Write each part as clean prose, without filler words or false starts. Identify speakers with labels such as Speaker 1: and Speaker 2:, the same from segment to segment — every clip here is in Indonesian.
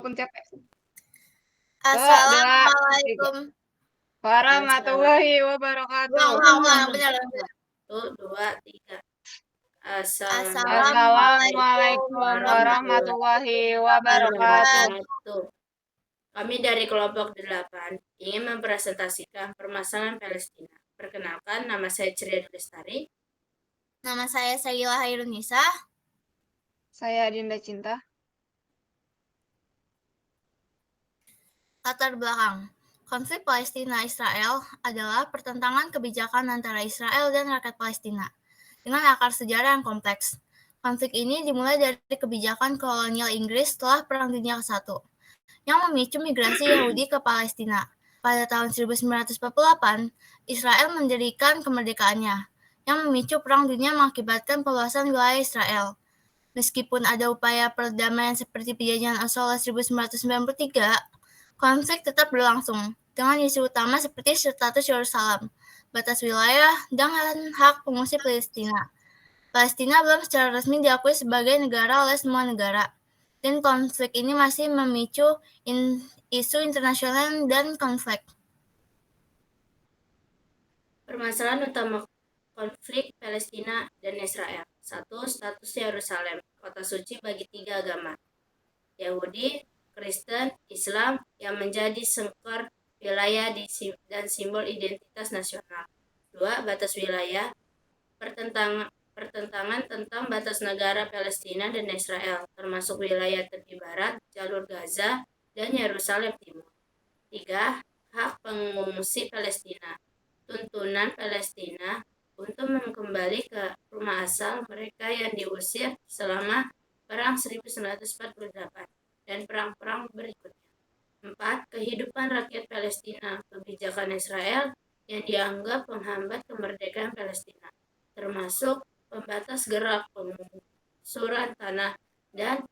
Speaker 1: walaupun capek. 2, 3.
Speaker 2: Assalamualaikum.
Speaker 1: Warahmatullahi wabarakatuh.
Speaker 2: Ulang, benar.
Speaker 3: 1, 2, 3.
Speaker 1: Assalamualaikum warahmatullahi wabarakatuh.
Speaker 3: Kami dari kelompok 8 ingin mempresentasikan permasalahan Palestina. Perkenalkan, nama saya Ceria Lestari.
Speaker 2: Nama saya Sayyila Hairunisa.
Speaker 1: Saya Dinda Cinta.
Speaker 2: Latar belakang. Konflik Palestina-Israel adalah pertentangan kebijakan antara Israel dan rakyat Palestina dengan akar sejarah yang kompleks. Konflik ini dimulai dari kebijakan kolonial Inggris setelah Perang Dunia ke-1 yang memicu migrasi Yahudi ke Palestina. Pada tahun 1948, Israel mendirikan kemerdekaannya, yang memicu Perang Dunia mengakibatkan peluasan wilayah Israel. Meskipun ada upaya perdamaian seperti perjanjian Oslo 1993, konflik tetap berlangsung, dengan isu utama seperti status Yerusalem, batas wilayah, dan hak pengungsi Palestina. Palestina belum secara resmi diakui sebagai negara oleh semua negara, dan konflik ini masih memicu isu internasional dan konflik.
Speaker 3: Permasalahan utama konflik Palestina dan Israel. 1. Status Yerusalem, kota suci bagi 3 agama, Yahudi, Kristen, Islam, yang menjadi sengkar wilayah dan simbol identitas nasional. 2. Batas wilayah, pertentangan tentang batas negara Palestina dan Israel, termasuk wilayah tepi barat, jalur Gaza, dan Yerusalem Timur. 3. Hak pengungsi Palestina, tuntunan Palestina untuk kembali ke rumah asal mereka yang diusir selama Perang 1948 dan perang-perang berikutnya. 4. Kehidupan rakyat Palestina, kebijakan Israel yang dianggap menghambat kemerdekaan Palestina, termasuk pembatas gerak, penggusuran tanah, dan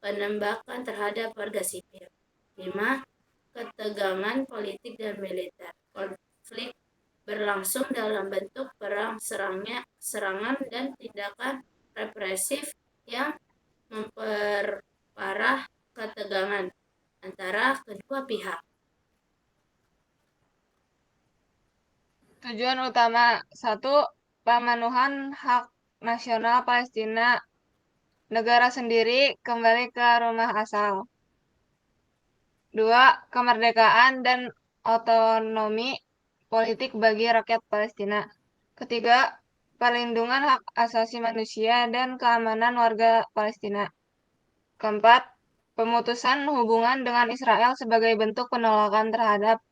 Speaker 3: penembakan terhadap warga sipil. 5. Ketegangan politik dan militer. Konflik berlangsung dalam bentuk perang serangan dan tindakan represif yang memperparah ketegangan antara kedua pihak.
Speaker 1: Tujuan utama 1. Pemenuhan hak nasional Palestina, negara sendiri kembali ke rumah asal. 2. Kemerdekaan dan otonomi politik bagi rakyat Palestina. 3. Perlindungan hak asasi manusia dan keamanan warga Palestina. 4. Pemutusan hubungan dengan Israel sebagai bentuk penolakan terhadap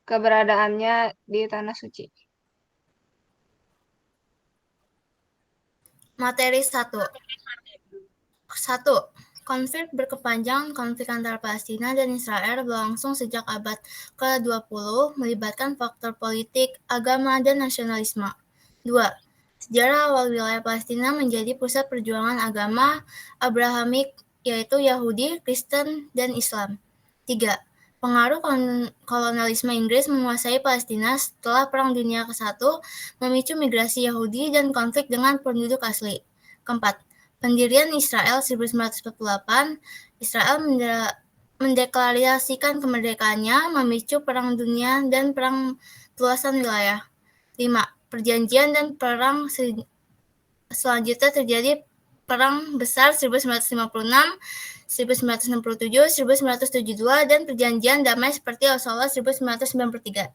Speaker 1: keberadaannya di Tanah Suci.
Speaker 2: Materi 1. Konflik berkepanjangan. Konflik antara Palestina dan Israel berlangsung sejak abad ke-20, melibatkan faktor politik, agama, dan nasionalisme. 2. Sejarah awal wilayah Palestina menjadi pusat perjuangan agama Abrahamik, yaitu Yahudi, Kristen, dan Islam. 3. Pengaruh kolonialisme Inggris menguasai Palestina setelah Perang Dunia ke-1, memicu migrasi Yahudi dan konflik dengan penduduk asli. 4. Pendirian Israel 1948, Israel mendeklarasikan kemerdekaannya, memicu Perang Dunia dan perang peluasan wilayah. 5. Perjanjian dan perang selanjutnya terjadi Perang Besar 1956, 1967, 1972, dan Perjanjian Damai seperti Oslo 1993.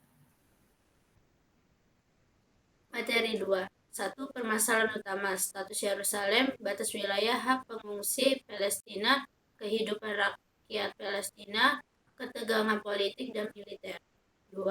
Speaker 3: Materi 2. 1. Permasalahan utama, status Yerusalem, batas wilayah, hak pengungsi Palestina, kehidupan rakyat Palestina, ketegangan politik dan militer. 2.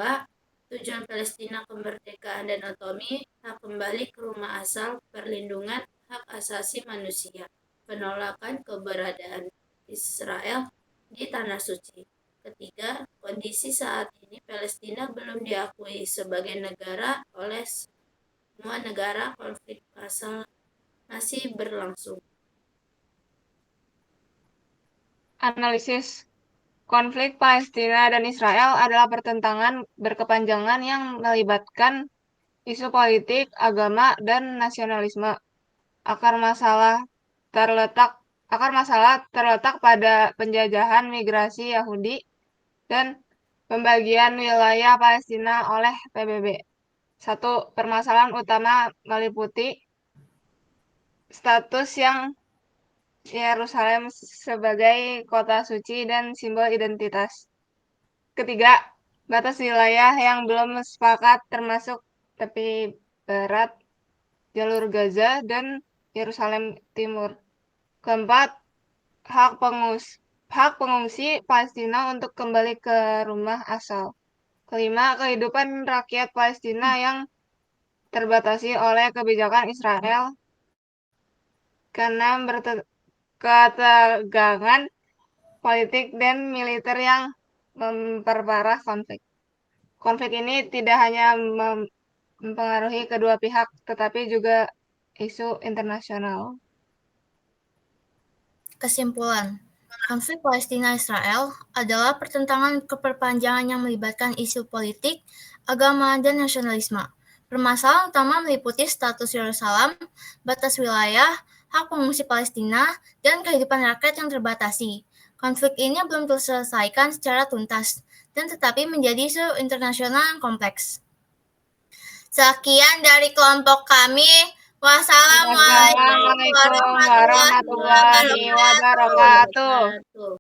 Speaker 3: Tujuan Palestina, kemerdekaan dan otonomi, hak kembali ke rumah asal, perlindungan hak asasi manusia, penolakan keberadaan Israel di Tanah Suci. 3. Kondisi saat ini Palestina belum diakui sebagai negara oleh semua negara, konflik asal masih berlangsung.
Speaker 1: Analisis. Konflik Palestina dan Israel adalah pertentangan berkepanjangan yang melibatkan isu politik, agama, dan nasionalisme. Akar masalah terletak akar masalah terletak pada penjajahan migrasi Yahudi dan pembagian wilayah Palestina oleh PBB. Satu permasalahan utama meliputi status yang Yerusalem sebagai kota suci dan simbol identitas. Ketiga, batas wilayah yang belum sepakat termasuk tepi barat, jalur Gaza, dan Yerusalem Timur. Keempat, hak pengungsi Palestina untuk kembali ke rumah asal. Kelima, kehidupan rakyat Palestina yang terbatasi oleh kebijakan Israel. Keenam, ketegangan politik dan militer yang memperparah konflik. Konflik ini tidak hanya mempengaruhi kedua pihak, tetapi juga isu internasional.
Speaker 2: Kesimpulan, konflik Palestina-Israel adalah pertentangan keperpanjangan yang melibatkan isu politik, agama, dan nasionalisme. Permasalahan utama meliputi status Yerusalem, batas wilayah, hak pengungsi Palestina, dan kehidupan rakyat yang terbatasi. Konflik ini belum terselesaikan secara tuntas, dan tetapi menjadi isu internasional yang kompleks. Sekian dari kelompok kami. Wassalamualaikum
Speaker 1: Wassalamualaikum
Speaker 2: warahmatullahi
Speaker 1: warahmatullahi
Speaker 2: wabarakatuh.
Speaker 1: wabarakatuh.